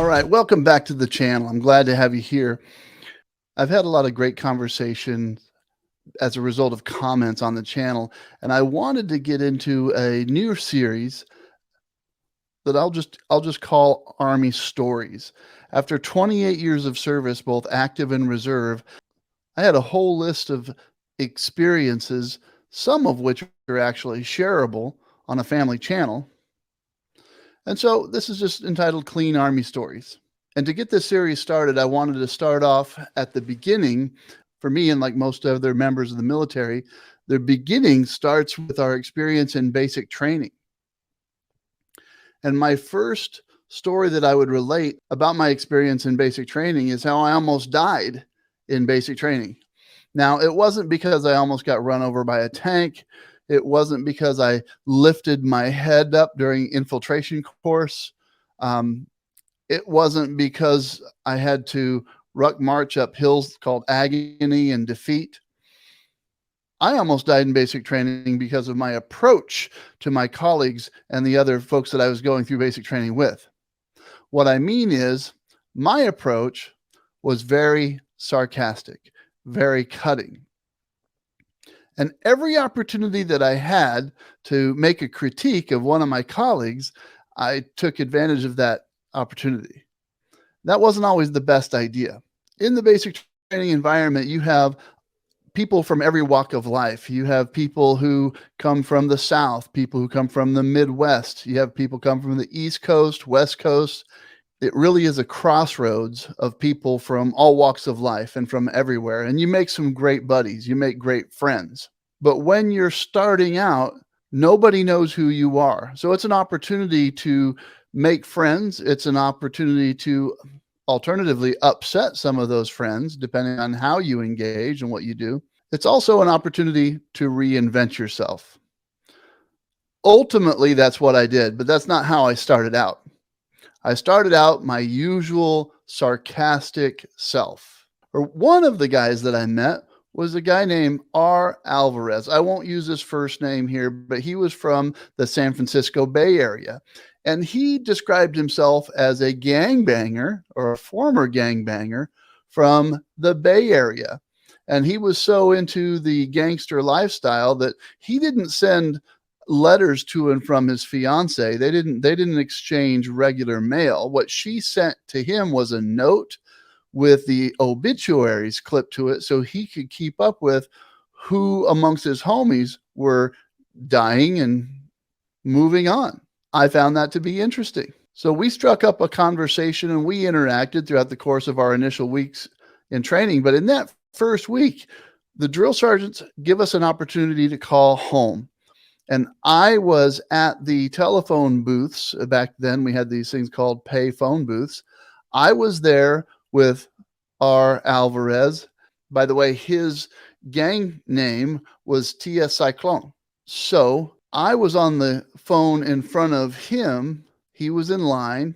All right, welcome back to the channel. I'm glad to have you here. I've had a lot of great conversation as a result of comments on the channel, and I wanted to get into a new series that I'll just call Army Stories. After 28 years of service, both active and reserve, I had a whole list of experiences, some of which are actually shareable on a family channel. And so this is just entitled Clean Army Stories. And to get this series started, I wanted to start off at the beginning. For me, and like most other members of the military, the beginning starts with our experience in basic training. And my first story that I would relate about my experience in basic training is how I almost died in basic training. Now, it wasn't because I almost got run over by a tank. It wasn't because I lifted my head up during infiltration course. It wasn't because I had to ruck march up hills called agony and defeat. I almost died in basic training because of my approach to my colleagues and the other folks that I was going through basic training with. What I mean is, my approach was very sarcastic, very cutting. And every opportunity that I had to make a critique of one of my colleagues, I took advantage of that opportunity. That wasn't always the best idea. In the basic training environment, you have people from every walk of life. You have people who come from the South, people who come from the Midwest. You have people come from the East Coast, West Coast. It really is a crossroads of people from all walks of life and from everywhere. And you make some great buddies. You make great friends. But when you're starting out, nobody knows who you are. So it's an opportunity to make friends. It's an opportunity to alternatively upset some of those friends, depending on how you engage and what you do. It's also an opportunity to reinvent yourself. Ultimately, that's what I did, but that's not how I started out. I started out my usual sarcastic self. Or one of the guys that I met was a guy named R. Alvarez. I won't use his first name here, but he was from the San Francisco Bay Area. And he described himself as a gangbanger or a former gangbanger from the Bay Area. And he was so into the gangster lifestyle that he didn't send letters to and from his fiance. They didn't exchange regular mail. What she sent to him was a note with the obituaries clipped to it so he could keep up with who amongst his homies were dying and moving on. I found that to be interesting. So we struck up a conversation and we interacted throughout the course of our initial weeks in training. But in that first week, the drill sergeants give us an opportunity to call home. And I was at the telephone booths. Back then, we had these things called pay phone booths. I was there with R. Alvarez. By the way, his gang name was T.S. Cyclone. So I was on the phone in front of him. He was in line.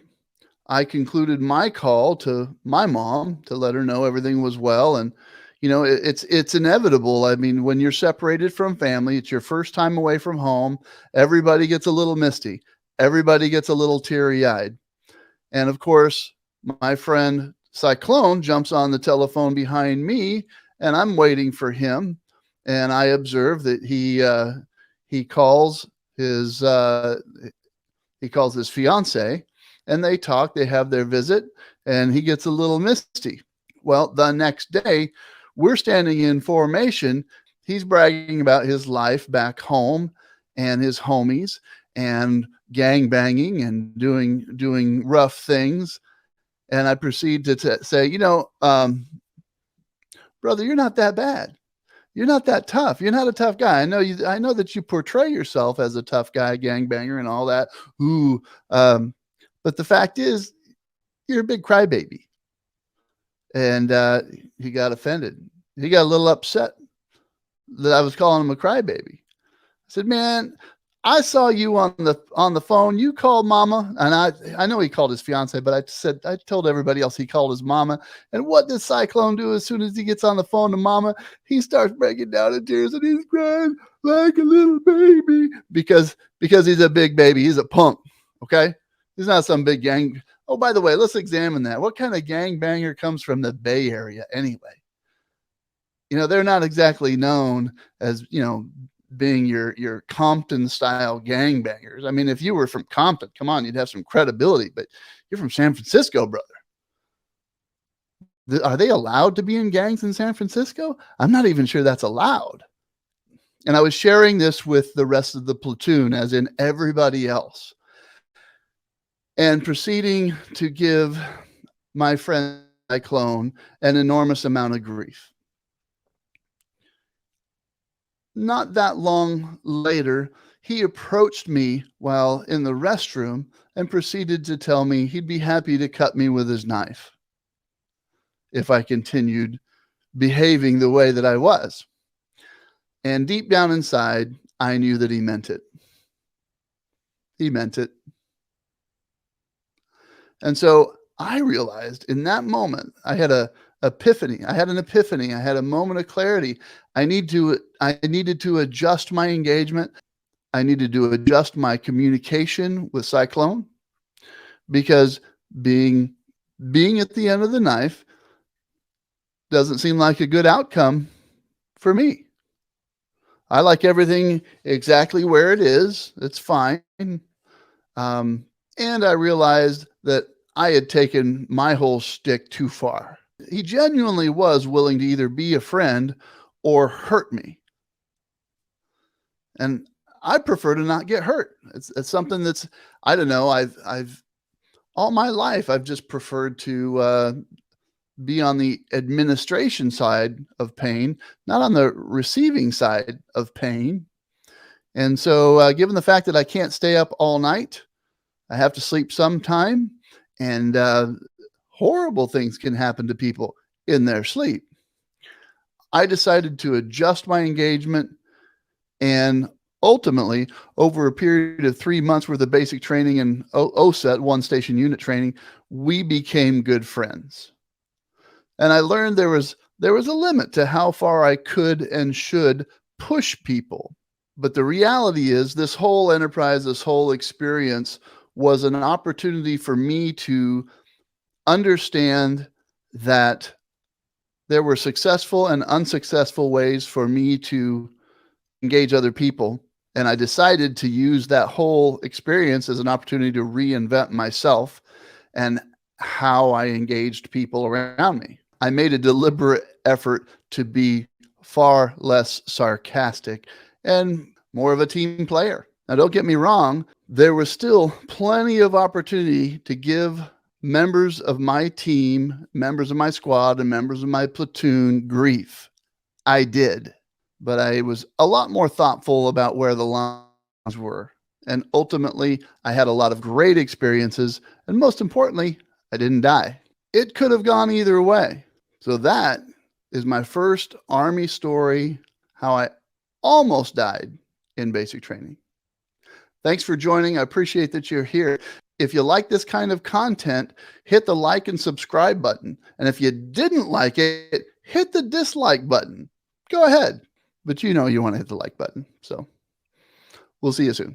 I concluded my call to my mom to let her know everything was well. And, you know, it's inevitable. I mean, when you're separated from family, it's your first time away from home. Everybody gets a little misty. Everybody gets a little teary-eyed. And of course, my friend Cyclone jumps on the telephone behind me, and I'm waiting for him. And I observe that he calls his fiance, and they talk. They have their visit, and he gets a little misty. Well, the next day, we're standing in formation. He's bragging about his life back home and his homies and gang banging and doing rough things. And I proceed to say, brother, you're not that bad. You're not that tough. You're not a tough guy. I know that you portray yourself as a tough guy, gangbanger, and all that. But the fact is, you're a big crybaby. And he got offended. He got a little upset that I was calling him a crybaby. I said, man, I saw you on the phone. You called mama. And I know he called his fiance, but I told everybody else he called his mama. And what does Cyclone do as soon as he gets on the phone to mama? He starts breaking down in tears and he's crying like a little baby because he's a big baby. He's a punk. Okay. He's not some big gang Oh, by the way, let's examine that. What kind of gangbanger comes from the Bay Area anyway? They're not exactly known as, being your Compton style gangbangers. I mean, if you were from Compton, come on, you'd have some credibility, but you're from San Francisco, brother. Are they allowed to be in gangs in San Francisco? I'm not even sure that's allowed. And I was sharing this with the rest of the platoon, as in everybody else, and proceeding to give my friend, my clone, an enormous amount of grief. Not that long later, he approached me while in the restroom and proceeded to tell me he'd be happy to cut me with his knife if I continued behaving the way that I was. And deep down inside, I knew that he meant it. He meant it. And so I realized in that moment, I had an epiphany. I had a moment of clarity. I needed to adjust my engagement. I needed to adjust my communication with Cyclone, because being at the end of the knife doesn't seem like a good outcome for me. I like everything exactly where it is. It's fine. And I realized that I had taken my whole shtick too far. He genuinely was willing to either be a friend or hurt me. And I prefer to not get hurt. It's something that's, I don't know, I've all my life, I've just preferred to be on the administration side of pain, not on the receiving side of pain. And so, given the fact that I can't stay up all night, I have to sleep sometime, and horrible things can happen to people in their sleep. I decided to adjust my engagement, and ultimately, over a period of 3 months worth of basic training and OSET, one station unit training, we became good friends. And I learned there was a limit to how far I could and should push people. But the reality is, this whole enterprise, this whole experience was an opportunity for me to understand that there were successful and unsuccessful ways for me to engage other people. And I decided to use that whole experience as an opportunity to reinvent myself and how I engaged people around me. I made a deliberate effort to be far less sarcastic and more of a team player. Now, don't get me wrong, there was still plenty of opportunity to give members of my team, members of my squad, and members of my platoon grief. I did, but I was a lot more thoughtful about where the lines were. And ultimately, I had a lot of great experiences. And most importantly, I didn't die. It could have gone either way. So that is my first Army story, how I almost died in basic training. Thanks for joining. I appreciate that you're here. If you like this kind of content, hit the like and subscribe button. And if you didn't like it, hit the dislike button. Go ahead. But you know you want to hit the like button. So we'll see you soon.